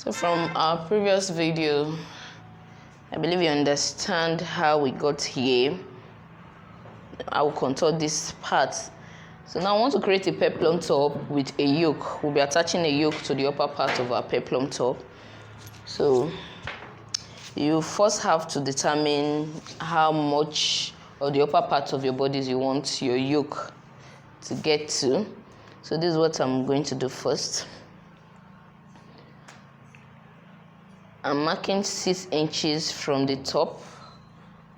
So from our previous video, I believe you understand how we got here. I will contour this part. So now I want to create a peplum top with a yoke. We'll be attaching a yoke to the upper part of our peplum top. So you first have to determine how much of the upper part of your bodice you want your yoke to get to. So this is what I'm going to do first. I'm marking 6 inches from the top.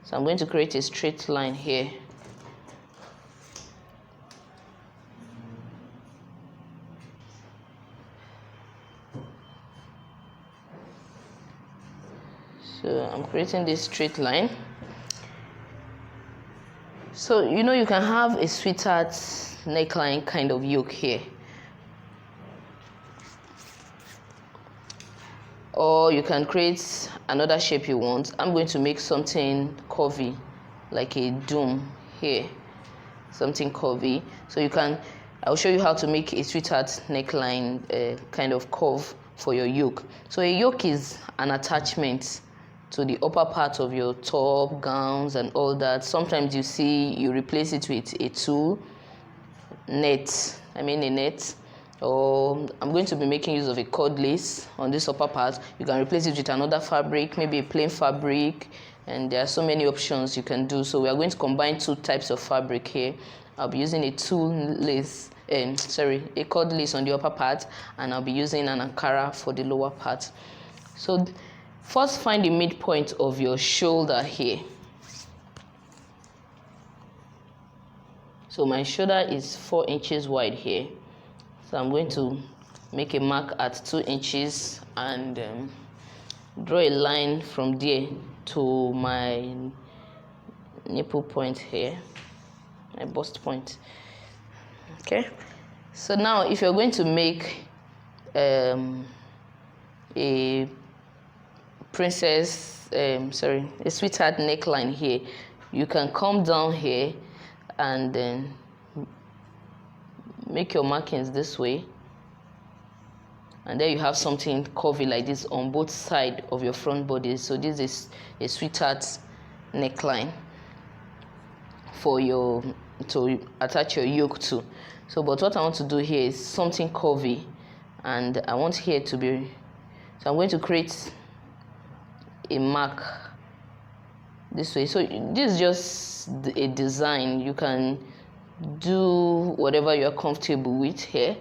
So I'm going to create a straight line here. So I'm creating this straight line. So you know you can have a sweetheart neckline kind of yoke here. Or you can create another shape you want. I'm going to make something curvy, like a dome here. Something curvy. So you can, I'll show you how to make a sweetheart neckline kind of curve for your yoke. So a yoke is an attachment to the upper part of your top, gowns, and all that. Sometimes you see you replace it with a tulle, a net, or I'm going to be making use of a cord lace on this upper part. You can replace it with another fabric, maybe a plain fabric, and there are so many options you can do. So we are going to combine 2 types of fabric here. I'll be using a tulle lace, a cord lace on the upper part, and I'll be using an Ankara for the lower part. So first find the midpoint of your shoulder here. So my shoulder is 4 inches wide here. So I'm going to make a mark at 2 inches and draw a line from there to my nipple point here, my bust point. Okay. So now if you're going to make a sweetheart neckline here, you can come down here and then make your markings this way, and then you have something curvy like this on both sides of your front body. So this is a sweetheart neckline for your to attach your yoke to. So but what I want to do here is something curvy, and I want here to be, so I'm going to create a mark this way. So this is just a design. You can do whatever you're comfortable with here.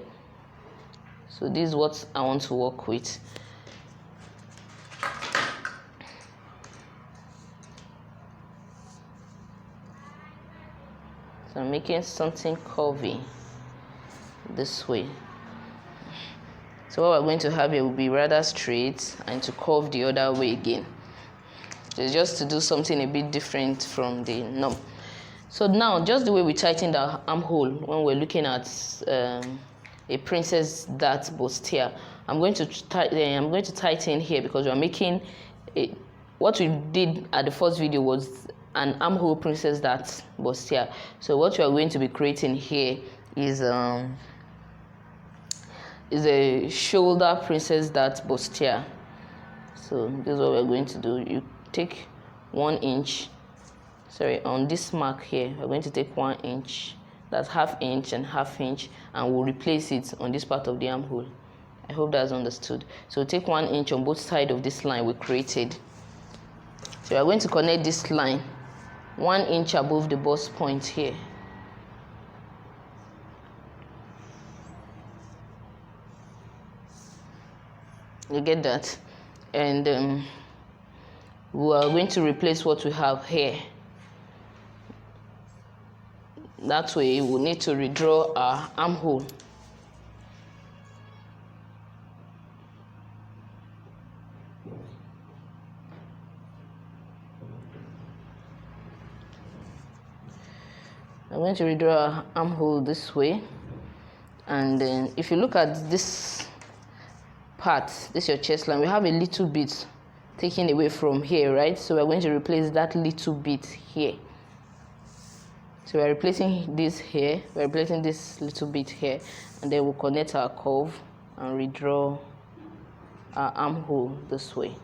So this is what I want to work with. So I'm making something curvy this way. So what we're going to have here will be rather straight and to curve the other way again. So just to do something a bit different from the norm. So now, just the way we tighten the armhole when we're looking at a princess dart bustier, I'm going to tighten here because we're making what we did at the first video was an armhole princess dart bustier. So what we are going to be creating here is a shoulder princess dart bustier. So this is what we're going to do. You take 1 inch. On this mark here, we're going to take 1 inch, that's ½ inch and ½ inch, and we'll replace it on this part of the armhole. I hope that's understood. So take 1 inch on both sides of this line we created. So we're going to connect this line 1 inch above the bust point here. You get that? And we are going to replace what we have here. That way, we'll need to redraw our armhole. I'm going to redraw our armhole this way. And then, if you look at this part, this is your chest line, we have a little bit taken away from here, right? So we're going to replace that little bit here. So we're replacing this here, we're replacing this little bit here, and then we'll connect our curve and redraw our armhole this way.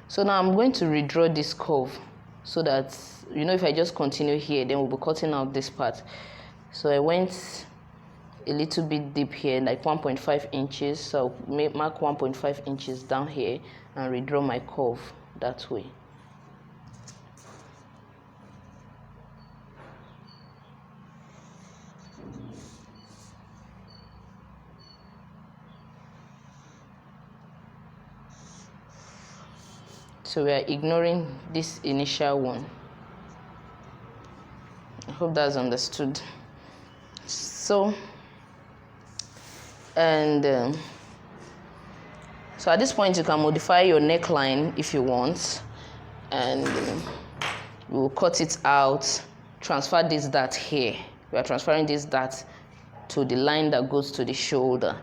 So now I'm going to redraw this curve so that, you know, if I just continue here, then we'll be cutting out this part. So I went a little bit deep here, like 1.5 inches. So I'll mark 1.5 inches down here and redraw my curve that way. So we are ignoring this initial one. I hope that's understood. So, and so at this point you can modify your neckline if you want, and we'll cut it out, transfer this dart here. We are transferring this dart to the line that goes to the shoulder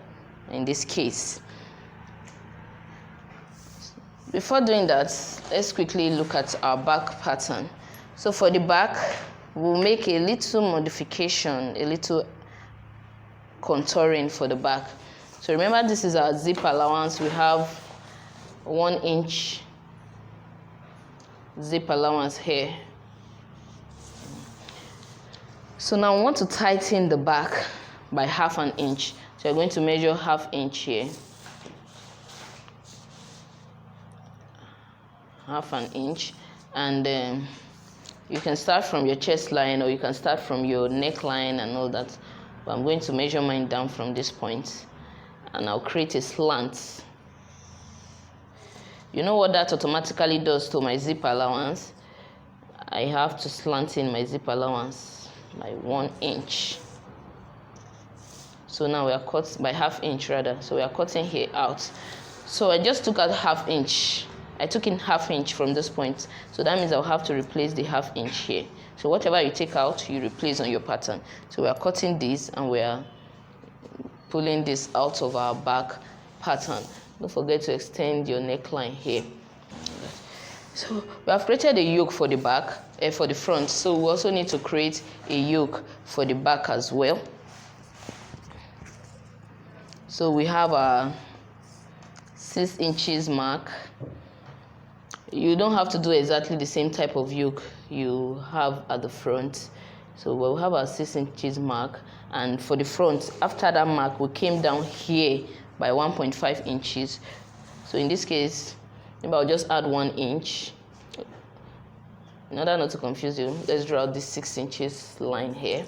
in this case. Before doing that, let's quickly look at our back pattern. So for the back, we'll make a little modification, a little contouring for the back. So remember, this is our zip allowance. We have 1 inch zip allowance here. So now we want to tighten the back by 1/2 inch. So we're going to measure 1/2 inch here. 1/2 inch, and you can start from your chest line or you can start from your neckline and all that, but I'm going to measure mine down from this point, and I'll create a slant. You know what that automatically does to my zip allowance? I have to slant in my zip allowance by 1 inch. So now we are cut by 1/2 inch rather, so we are cutting here out. So I just took out 1/2 inch. I took in 1/2 inch from this point, so that means I'll have to replace the 1/2 inch here. So whatever you take out, you replace on your pattern. So we are cutting this and we are pulling this out of our back pattern. Don't forget to extend your neckline here. So we have created a yoke for the back, for the front. So we also need to create a yoke for the back as well. So we have our 6 inches mark. You don't have to do exactly the same type of yoke you have at the front. So we'll have our 6 inches mark, and for the front, after that mark, we came down here by 1.5 inches. So in this case, maybe I'll just add 1 inch. In order not to confuse you, let's draw this 6 inches line here.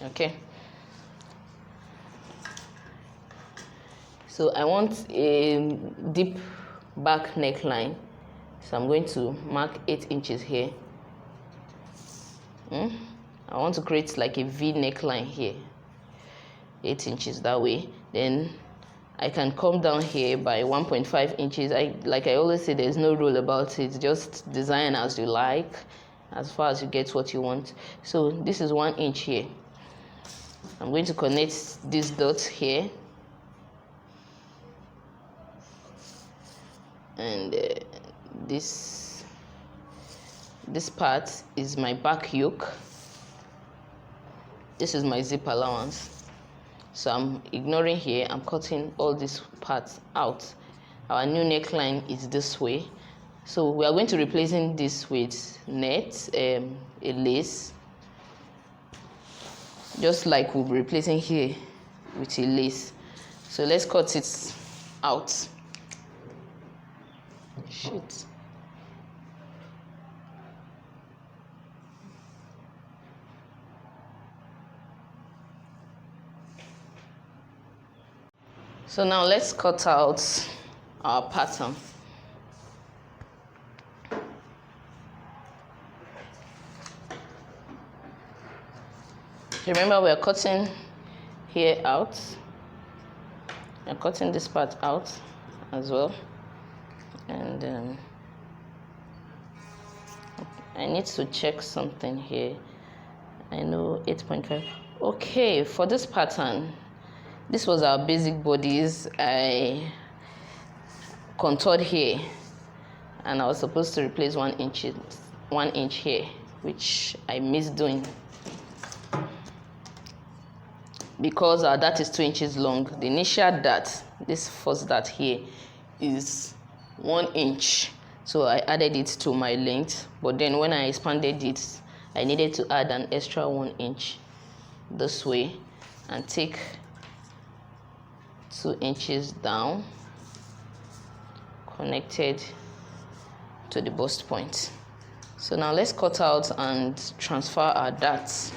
Okay. So I want a deep back neckline. So I'm going to mark 8 inches here. I want to create like a V neckline here. 8 inches that way. Then I can come down here by 1.5 inches. Like I always say, there's no rule about it. Just design as you like, as far as you get what you want. So this is 1 inch here. I'm going to connect this dot here. And this part is my back yoke. This is my zip allowance. So I'm ignoring here. I'm cutting all these parts out. Our new neckline is this way. So we are going to replacing this with net, a lace, just like we'll be replacing here with a lace. So let's cut it out. Shit. So now let's cut out our pattern. Remember, we are cutting here out. We are cutting this part out as well. And I need to check something here. I know 8.5. Okay, for this pattern, this was our basic bodies. I contoured here, and I was supposed to replace 1 inch here. which I missed doing. Because our dart is 2 inches long, the initial dart, this first dart here, is 1 inch. So I added it to my length, but then when I expanded it, I needed to add an extra 1 inch this way and take 2 inches down, connected to the bust point. So now let's cut out and transfer our darts.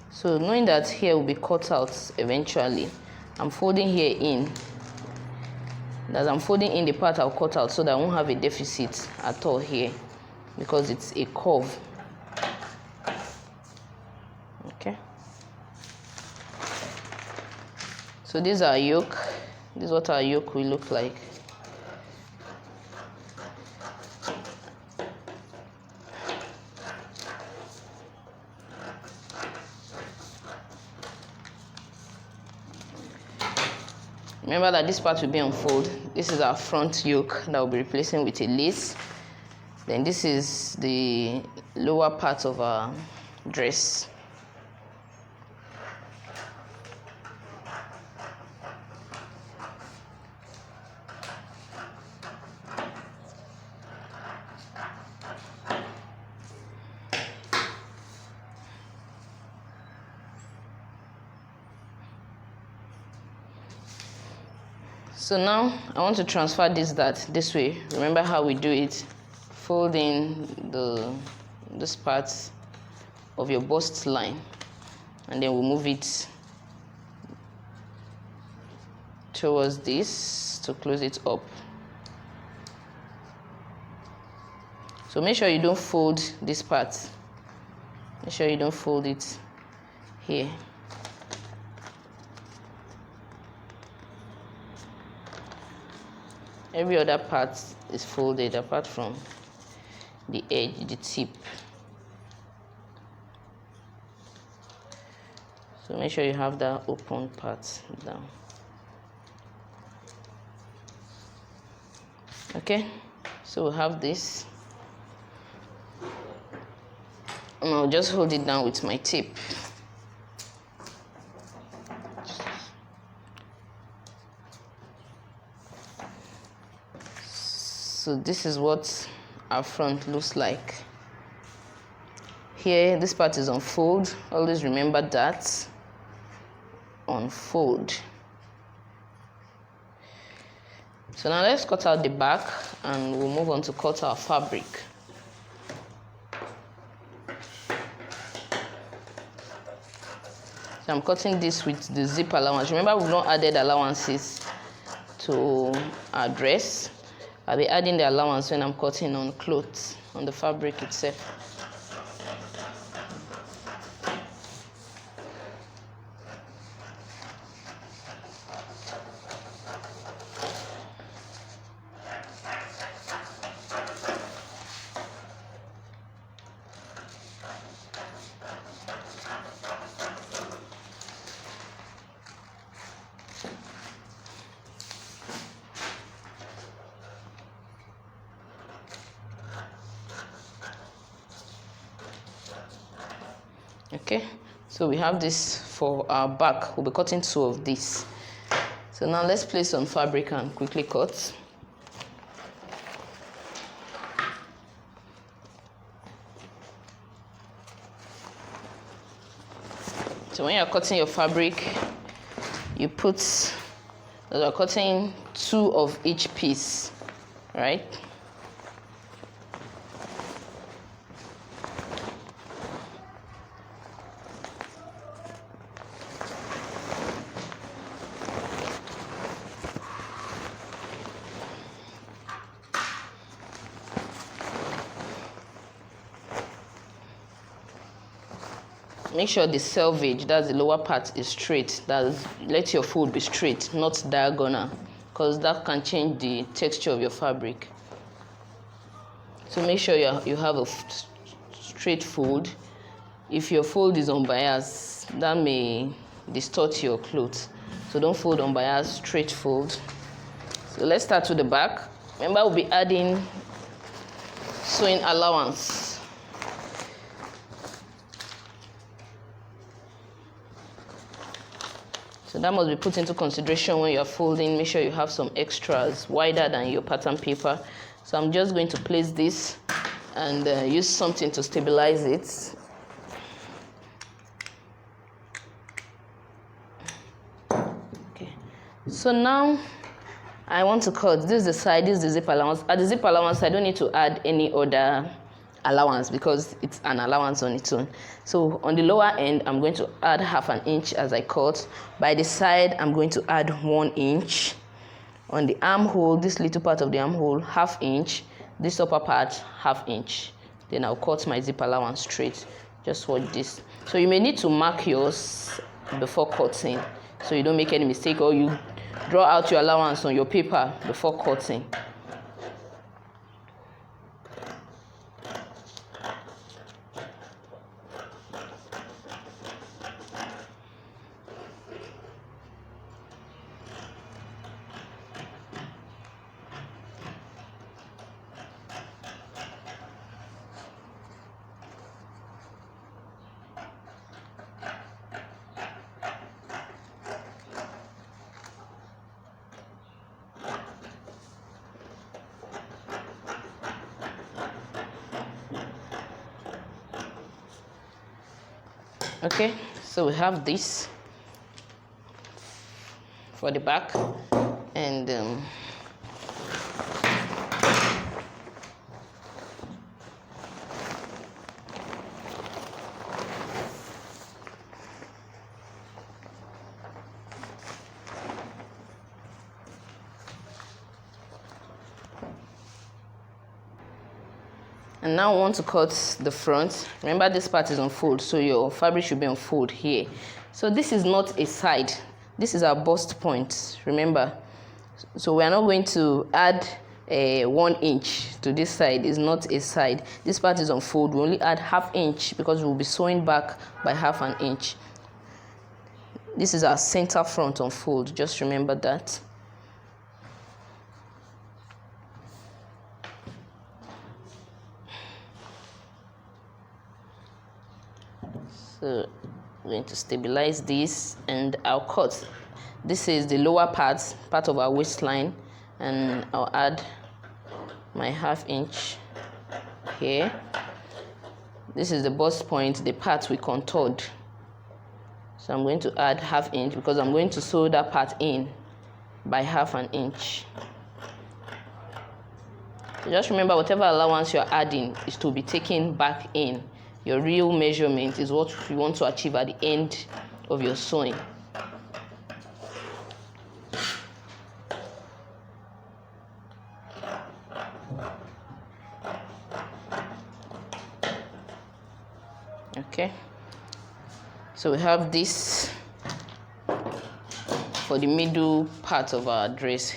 So knowing that here will be cut out eventually, I'm folding here in. As I'm folding in the part I'll cut out so that I won't have a deficit at all here, because it's a curve. Okay. So this is our yoke. This is what our yoke will look like. Remember that this part will be unfolded. This is our front yoke that we'll be replacing with a lace. Then this is the lower part of our dress. So now I want to transfer this dart this way. Remember how we do it? Fold in this part of your bust line, and then we'll move it towards this to close it up. So make sure you don't fold this part. Make sure you don't fold it here. Every other part is folded apart from the edge, the tip. So make sure you have that open part down. Okay, so we'll have this. And I'll just hold it down with my tip. So this is what our front looks like. Here, this part is unfold. Always remember that. Unfold. So now let's cut out the back and we'll move on to cut our fabric. So I'm cutting this with the zip allowance. Remember, we've not added allowances to our dress. I'll be adding the allowance when I'm cutting on clothes, on the fabric itself. Okay, so we have this for our back. We'll be cutting 2 of these. So now let's place on fabric and quickly cut. So when you're cutting your fabric, you put, you're cutting 2 of each piece, right? make sure the selvage, that's the lower part, is straight. Let your fold be straight, not diagonal, because that can change the texture of your fabric. So make sure you have a straight fold. If your fold is unbiased, that may distort your clothes. So don't fold unbiased, straight fold. So let's start with the back. Remember, we'll be adding sewing allowance. So that must be put into consideration when you're folding. Make sure you have some extras wider than your pattern paper. So I'm just going to place this and use something to stabilize it. Okay. So now I want to cut. This is the side, this is the zip allowance. At the zip allowance, I don't need to add any other allowance because it's an allowance on its own. So on the lower end, I'm going to add 1/2 inch as I cut. By the side, I'm going to add 1 inch. On the armhole, this little part of the armhole, 1/2 inch. This upper part, 1/2 inch. Then I'll cut my zip allowance straight. Just watch this. So you may need to mark yours before cutting, so you don't make any mistake, or you draw out your allowance on your paper before cutting. Okay, so we have this for the back, and now I want to cut the front. Remember, this part is on fold, so your fabric should be on fold here. So this is not a side, this is our bust point, remember. So we are not going to add a 1 inch to this side. It's not a side. This part is on fold. We only add 1/2 inch because we'll be sewing back by 1/2 inch. This is our center front on fold, just remember that. So I'm going to stabilize this, and I'll cut. This is the lower part of our waistline, and I'll add my 1/2 inch here. This is the bust point, the part we contoured. So I'm going to add 1/2 inch because I'm going to sew that part in by 1/2 inch. So just remember, whatever allowance you're adding is to be taken back in. Your real measurement is what you want to achieve at the end of your sewing. Okay, so we have this for the middle part of our dress.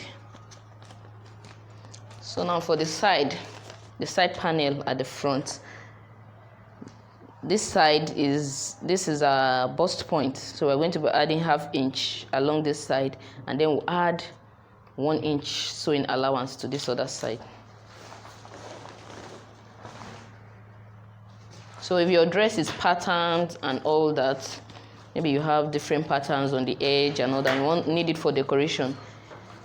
So now for the side panel at the front. This is our bust point, so we're going to be adding 1/2 inch along this side, and then we'll add 1 inch sewing allowance to this other side. So if your dress is patterned and all that, maybe you have different patterns on the edge and all that, you need it for decoration.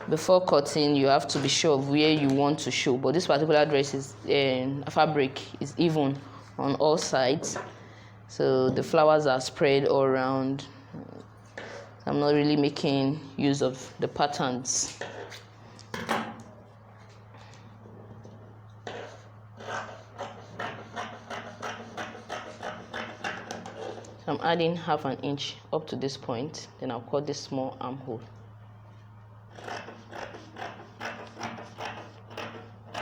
Before cutting, you have to be sure of where you want to show. But this particular dress is fabric is even on all sides, so the flowers are spread all around. I'm not really making use of the patterns. So I'm adding 1/2 inch up to this point, then I'll cut this small armhole.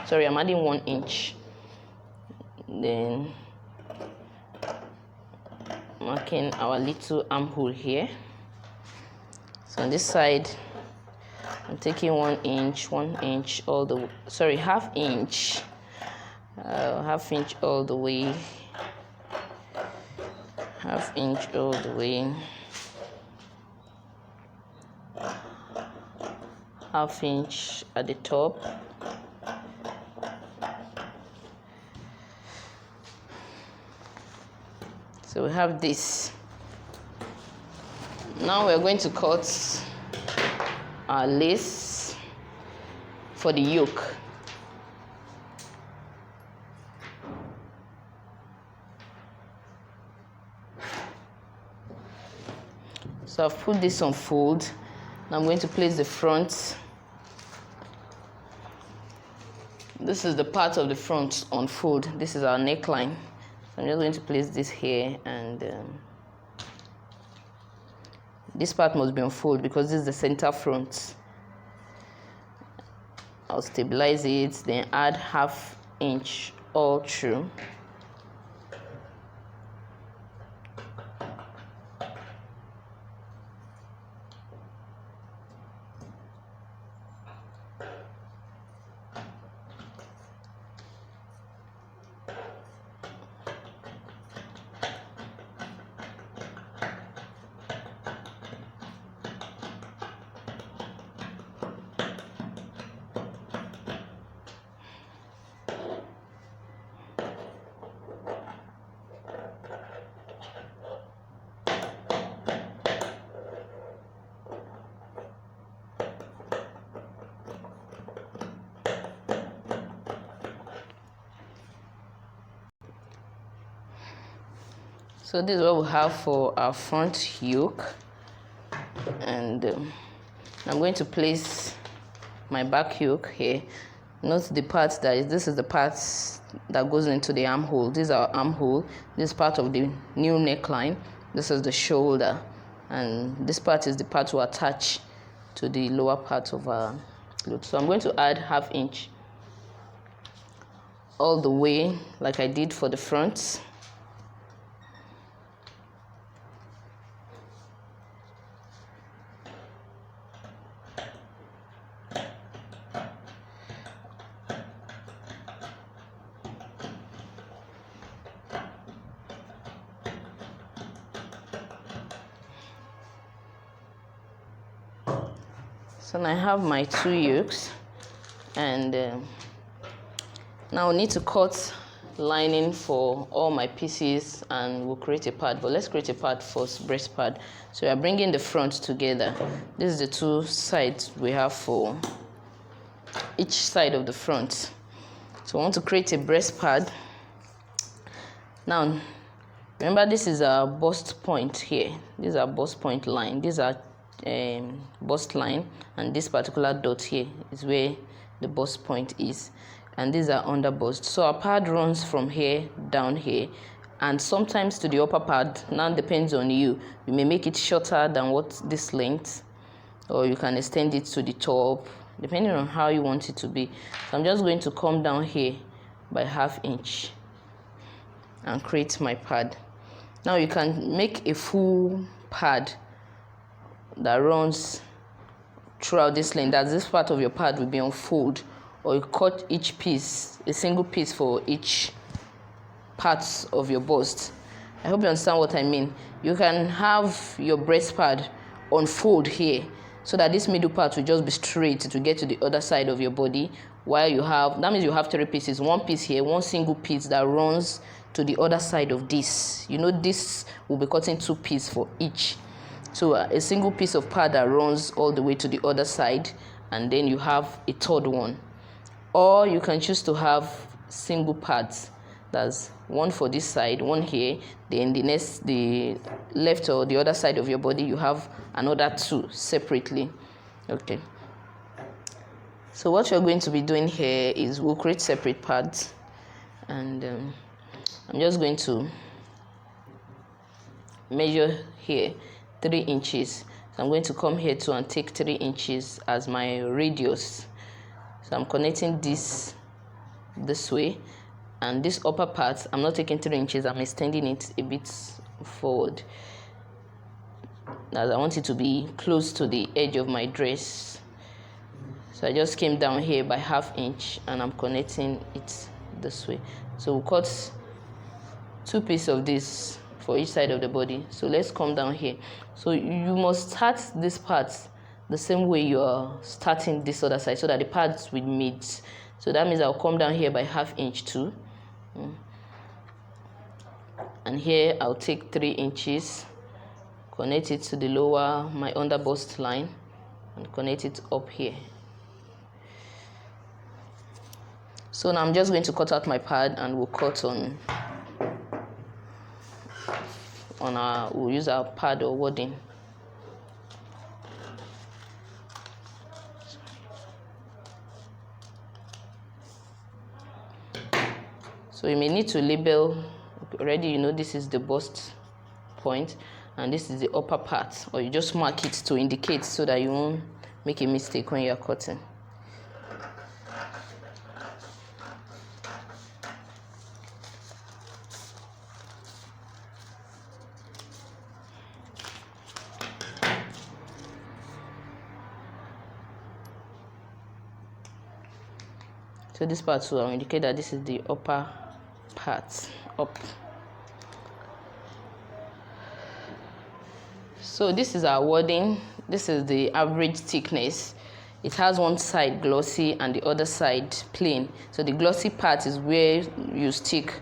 Sorry, I'm adding 1 inch. Then marking our little armhole here. So on this side, I'm taking 1 inch, 1 inch all the way, sorry, half inch all the way, half inch all the way, half inch at the top. So we have this. Now we're going to cut our lace for the yoke. So I've put this on fold. Now I'm going to place the front. This is the part of the front on fold. This is our neckline. So I'm just going to place this here, and this part must be on fold because this is the center front. I'll stabilize it, then add half inch all through. So this is what we have for our front yoke, and I'm going to place my back yoke here. Note the part that is, this is the part that goes into the armhole. This is our armhole. This is part of the new neckline. This is the shoulder, and this part is the part to attach to the lower part of our clothes. So I'm going to add half inch all the way like I did for the front. So now I have my 2 yokes, and now I need to cut lining for all my pieces, and we'll create a pad. But let's create a pad first, breast pad. So we are bringing the front together. This is the 2 sides we have for each side of the front. So I want to create a breast pad. Now, remember, this is our bust point here. This is our bust point line. These are bust line, and this particular dot here is where the bust point is, and these are under bust. So our pad runs from here down here, and sometimes to the upper pad. Now depends on you. You may make it shorter than what this length, or you can extend it to the top, depending on how you want it to be. So I'm just going to come down here by half inch and create my pad. Now you can make a full pad that runs throughout this length, that this part of your pad will be on fold, or you cut each piece, a single piece for each part of your bust. I hope you understand what I mean. You can have your breast pad on fold here, so that this middle part will just be straight to get to the other side of your body, while you have, that means you have 3 pieces, 1 piece here, 1 single piece that runs to the other side of this. You know, this will be cutting 2 pieces for each. So a single piece of pad that runs all the way to the other side, and then you have a 3rd one. Or you can choose to have single pads. That's 1 for this side, 1 here, then the left or the other side of your body, you have another 2 separately. Okay. So what you're going to be doing here is we'll create separate pads, and I'm just going to measure here 3 inches. So I'm going to come here too and take 3 inches as my radius. So I'm connecting this way, and this upper part, I'm not taking 3 inches, I'm extending it a bit forward, as I want it to be close to the edge of my dress. So I just came down here by 1/2 inch and I'm connecting it this way. So we'll cut 2 pieces of this for each side of the body. So let's come down here. So you must start this part the same way you are starting this other side, so that the pads will meet. So that means I'll come down here by 1/2 inch too. And here I'll take 3 inches, connect it to the lower, my under bust line, and connect it up here. So now I'm just going to cut out my pad, and we'll cut we'll use our pad or wadding. So you may need to label. Already you know this is the bust point and this is the upper part, or you just mark it to indicate so that you won't make a mistake when you're cutting. So this part will indicate that this is the upper part, up. So this is our wadding. This is the average thickness. It has one side glossy and the other side plain. So the glossy part is where you stick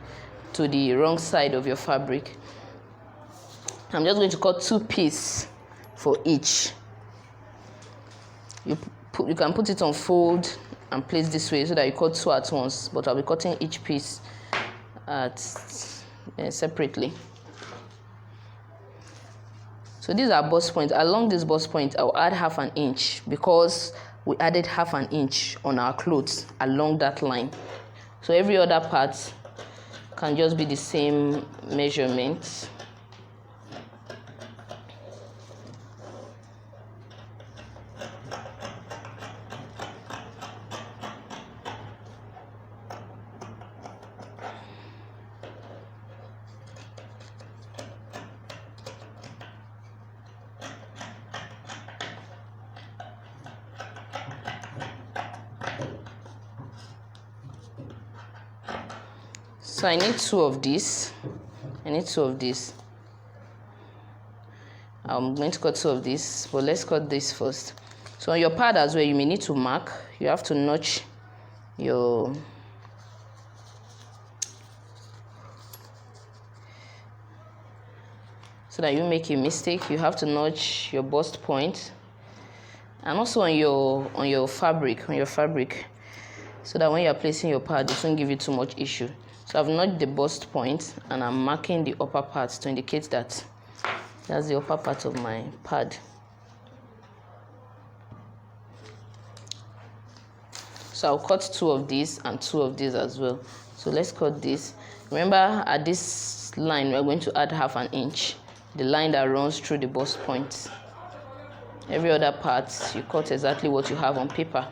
to the wrong side of your fabric. I'm just going to cut 2 pieces for each. You can put it on fold and place this way so that you cut 2 at once, but I'll be cutting each piece separately. So these are bust points. Along this bust point, I'll add 1/2 inch because we added 1/2 inch on our clothes along that line. So every other part can just be the same measurement. So I need 2 of these. I'm going to cut 2 of these, but let's cut this first. So on your pad as well, you may need to mark. You have to notch your so that you make a mistake. You have to notch your bust point, and also on your fabric, so that when you are placing your pad, it won't give you too much issue. So I've notched the bust point and I'm marking the upper part to indicate that that's the upper part of my pad. So I'll cut 2 of these and 2 of these as well. So let's cut this. Remember, at this line, we're going to add 1/2 inch, the line that runs through the bust point. Every other part, you cut exactly what you have on paper.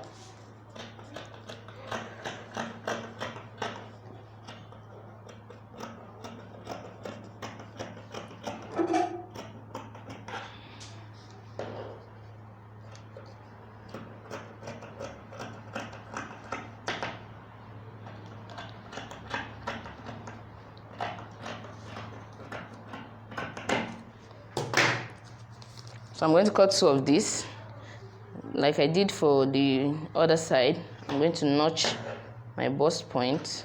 So I'm going to cut 2 of these, like I did for the other side. I'm going to notch my bust point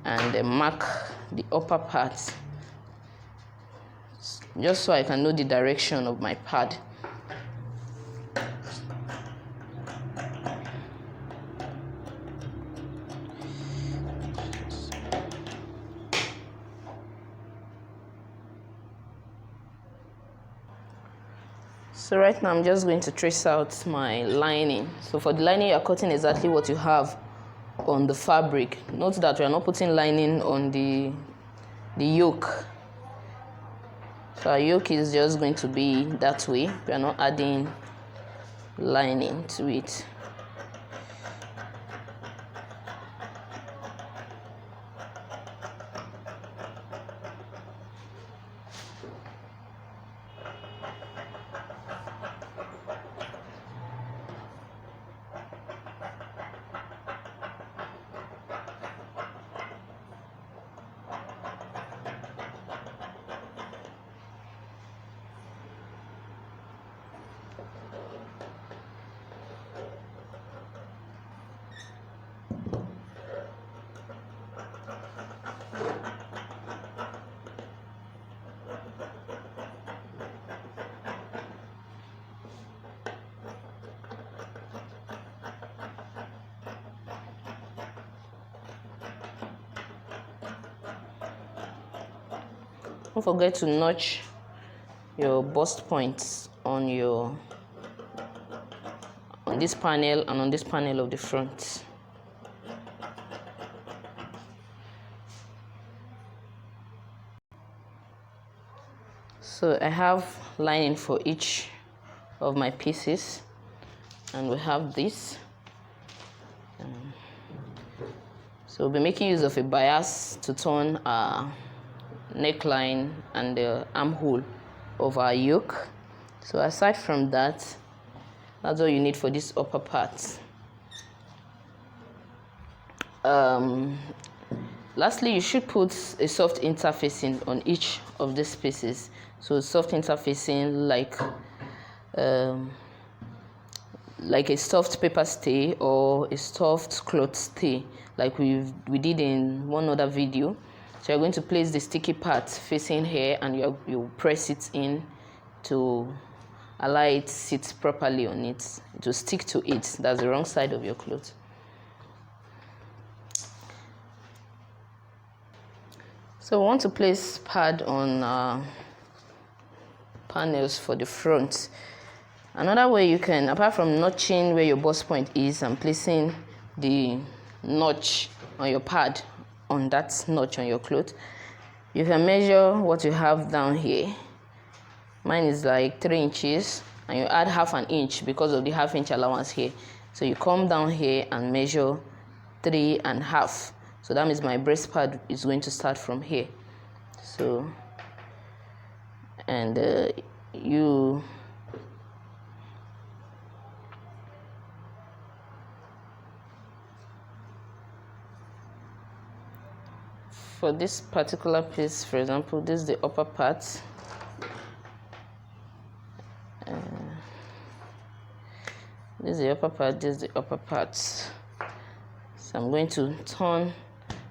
and then mark the upper part, just so I can know the direction of my pad. So right now I'm just going to trace out my lining. So for the lining, you're cutting exactly what you have on the fabric. Note that we are not putting lining on the yoke. So our yoke is just going to be that way. We are not adding lining to it. Don't forget to notch your bust points on this panel and on this panel of the front. So I have lining for each of my pieces, and we have this. So we'll be making use of a bias to turn our neckline and the armhole of our yoke. So aside from that, that's all you need for this upper part. Lastly, you should put a soft interfacing on each of these pieces. So soft interfacing like a soft paper stay or a soft cloth stay, like we did in one other video. So you're going to place the sticky part facing here, and you press it in to allow it sit properly on it, to stick to it. That's the wrong side of your cloth. So we want to place pad on panels for the front. Another way you can, apart from notching where your bust point is and placing the notch on your pad on that notch on your cloth, you can measure what you have down here. Mine is like 3 inches, and you add ½ an inch because of the ½ inch allowance here. So you come down here and measure 3½ So that means my breast pad is going to start from here. So, and for this particular piece, for example, this is the upper part. This is the upper part, this is the upper part. So I'm going to turn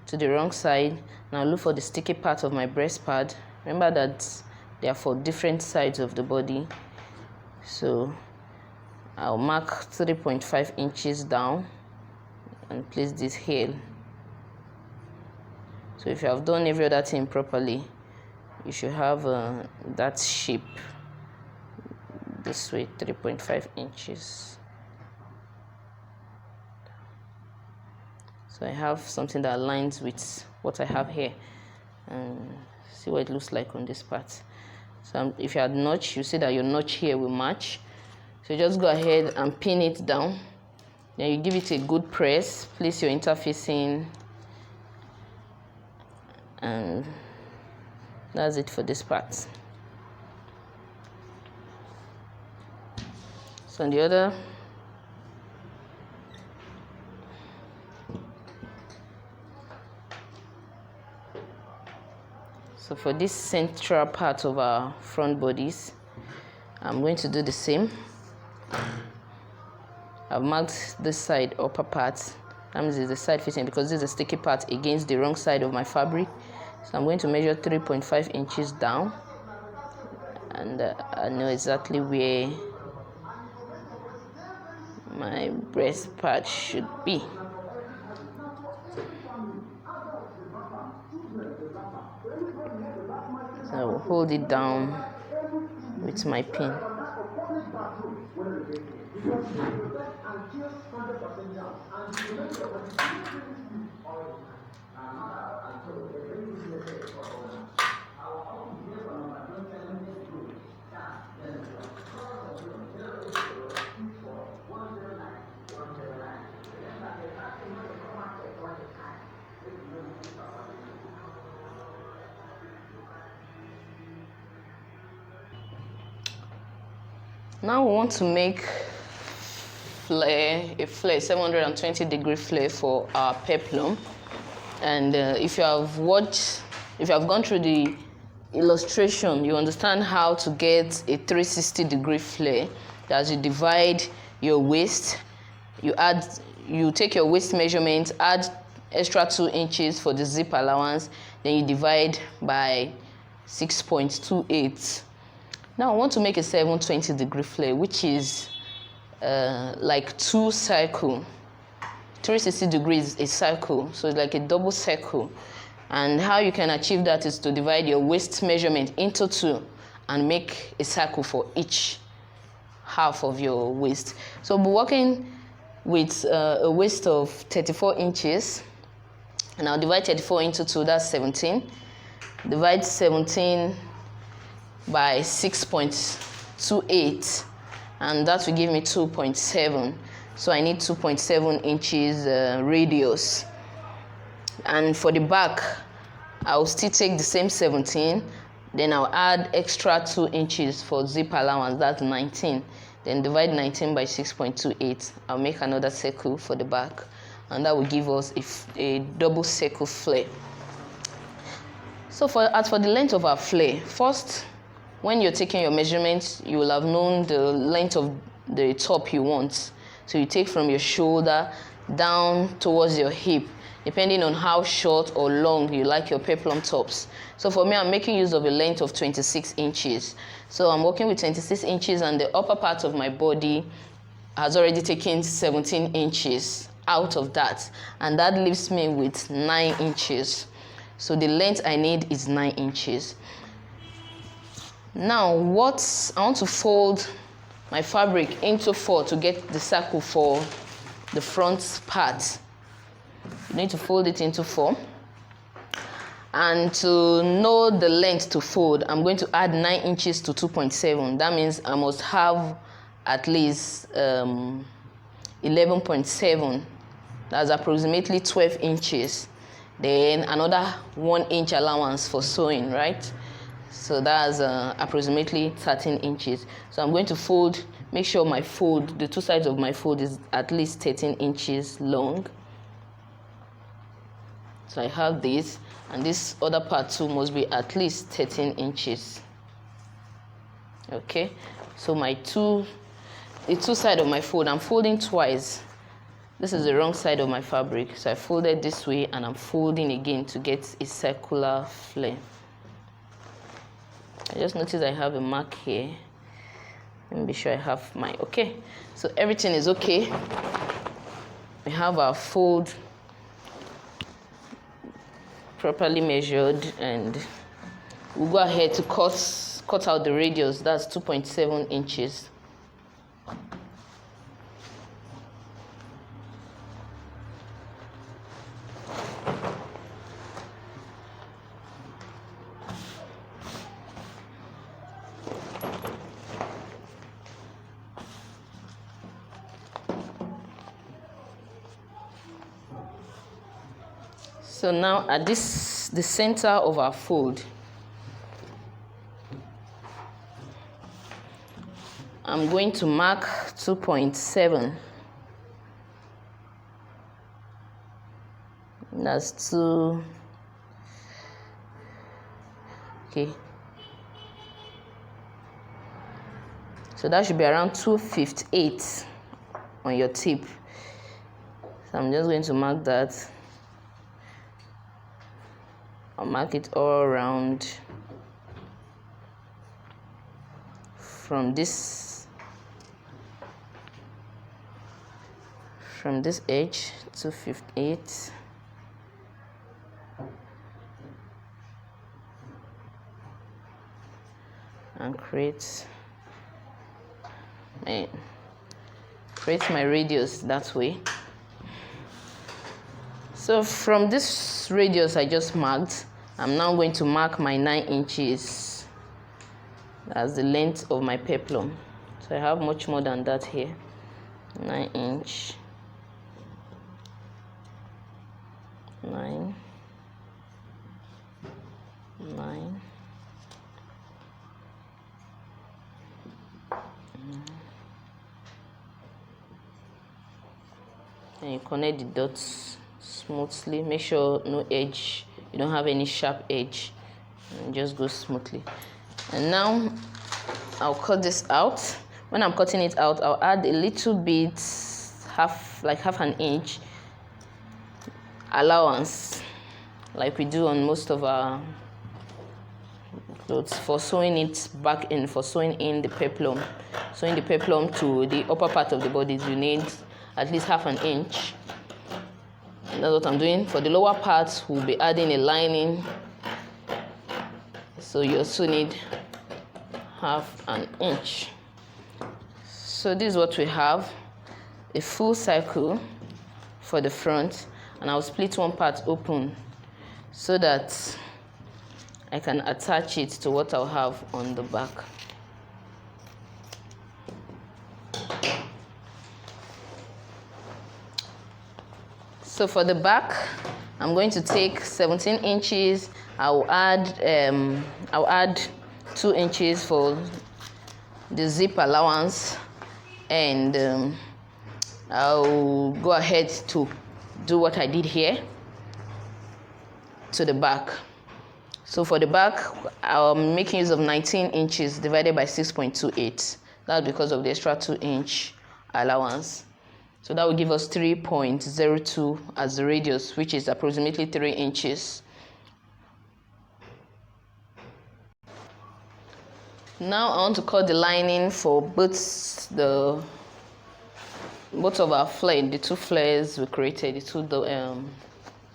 to the wrong side. Now look for the sticky part of my breast pad. Remember that they are for different sides of the body. So I'll mark 3.5 inches down and place this here. So if you have done every other thing properly, you should have that shape this way, 3.5 inches. So I have something that aligns with what I have here, and see what it looks like on this part. So if you had notch, you see that your notch here will match. So just go ahead and pin it down. Then you give it a good press, place your interfacing, and that's it for this part. So on the other, so for this central part of our front bodies, I'm going to do the same. I've marked this side upper part. That means it's the side fitting because this is a sticky part against the wrong side of my fabric. So I'm going to measure 3.5 inches down, and I know exactly where my breast part should be. So I will hold it down with my pin. Now we want to make a flare, 720-degree flare for our peplum. And if you have gone through the illustration, you understand how to get a 360-degree flare. As you divide your waist, you take your waist measurement, add extra 2 inches for the zip allowance, then you divide by 6.28. Now I want to make a 720-degree flare, which is like 2 circles. 360 degrees a circle, so it's like a double circle. And how you can achieve that is to divide your waist measurement into 2 and make a circle for each half of your waist. So we're working with a waist of 34 inches. And I'll divide 34 into 2, that's 17. Divide 17 by 6.28, and that will give me 2.7. So I need 2.7 inches radius. And for the back, I'll still take the same 17, then I'll add extra 2 inches for zip allowance, that's 19. Then divide 19 by 6.28. I'll make another circle for the back, and that will give us a double circle flare. So as for the length of our flare, first, when you're taking your measurements, you will have known the length of the top you want. So you take from your shoulder down towards your hip, depending on how short or long you like your peplum tops. So for me, I'm making use of a length of 26 inches. So I'm working with 26 inches, and the upper part of my body has already taken 17 inches out of that, and that leaves me with 9 inches. So the length I need is 9 inches. Now I want to fold my fabric into 4 to get the circle for the front part. You need to fold it into 4. And to know the length to fold, I'm going to add 9 inches to 2.7. That means I must have at least 11.7. That's approximately 12 inches. Then another 1 inch allowance for sewing, right? So that's approximately 13 inches. So I'm going to fold, make sure my fold, the 2 sides of my fold is at least 13 inches long. So I have this, and this other part too must be at least 13 inches. Okay, so the 2 sides of my fold, I'm folding twice. This is the wrong side of my fabric, so I folded this way, and I'm folding again to get a circular flare. I just noticed I have a mark here. Let me be sure I have mine. Okay, so everything is okay. We have our fold properly measured, and we'll go ahead to cut out the radius. That's 2.7 inches. So now at the center of our fold, I'm going to mark 2.7. That's 2. Okay. So that should be around 258 on your tip. So I'm just going to mark that. I'll mark it all around from this edge, 258, and create my radius that way. So from this radius I just marked, I'm now going to mark my 9 inches. That's the length of my peplum. So I have much more than that here. 9 inch. 9. 9. And you connect the dots smoothly. Make sure no edge, you don't have any sharp edge, and just go smoothly. And now I'll cut this out. When I'm cutting it out, I'll add a little bit, half an inch allowance, like we do on most of our clothes, for sewing it back in, for sewing in the peplum. Sewing the peplum to the upper part of the body, you need at least half an inch. That's what I'm doing. For the lower part, we'll be adding a lining. So you also need half an inch. So this is what we have, a full circle for the front, and I'll split one part open so that I can attach it to what I'll have on the back. So for the back, I'm going to take 17 inches. I'll add 2 inches for the zip allowance, and I'll go ahead to do what I did here to the back. So for the back, I'm making use of 19 inches divided by 6.28. That's because of the extra 2-inch allowance. So that will give us 3.02 as the radius, which is approximately 3 inches. Now I want to cut the lining for both of our flare, the 2 flares we created, the 2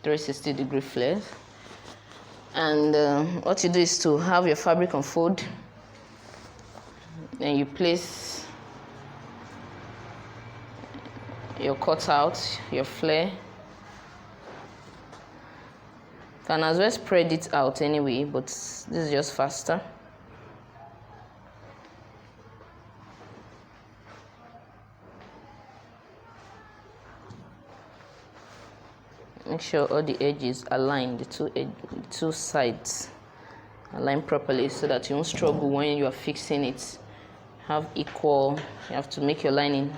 360-degree flares. And what you do is to have your fabric unfold, then you place your cutout, your flare. You can as well spread it out anyway, but this is just faster. Make sure all the edges align, the two sides align properly so that you won't struggle when you are fixing it. You have to make your lining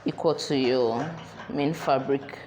equal to your main fabric.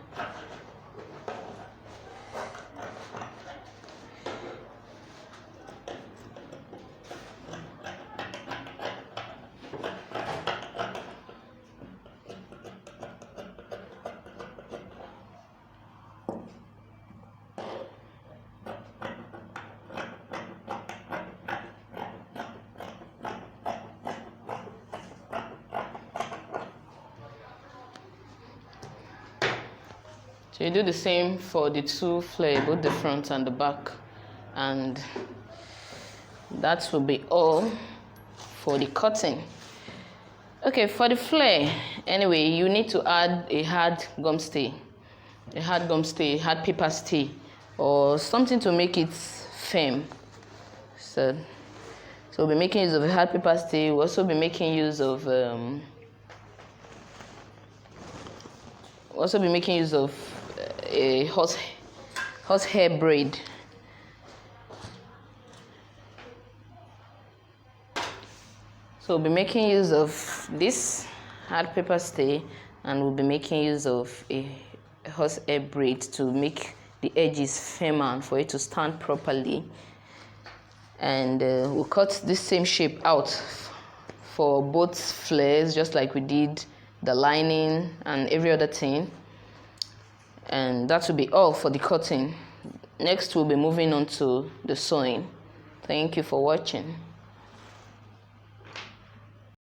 So you do the same for the 2 flare, both the front and the back, and that will be all for the cutting. Okay, for the flare, anyway, you need to add a hard gum stay, hard paper stay, or something to make it firm. So we'll be making use of a hard paper stay. We'll also be making use of a horsehair braid. So we'll be making use of this hard paper stay, and we'll be making use of a horsehair braid to make the edges firmer and for it to stand properly. And we'll cut this same shape out for both flares, just like we did the lining and every other thing. And that will be all for the cutting. Next, we'll be moving on to the sewing. Thank you for watching.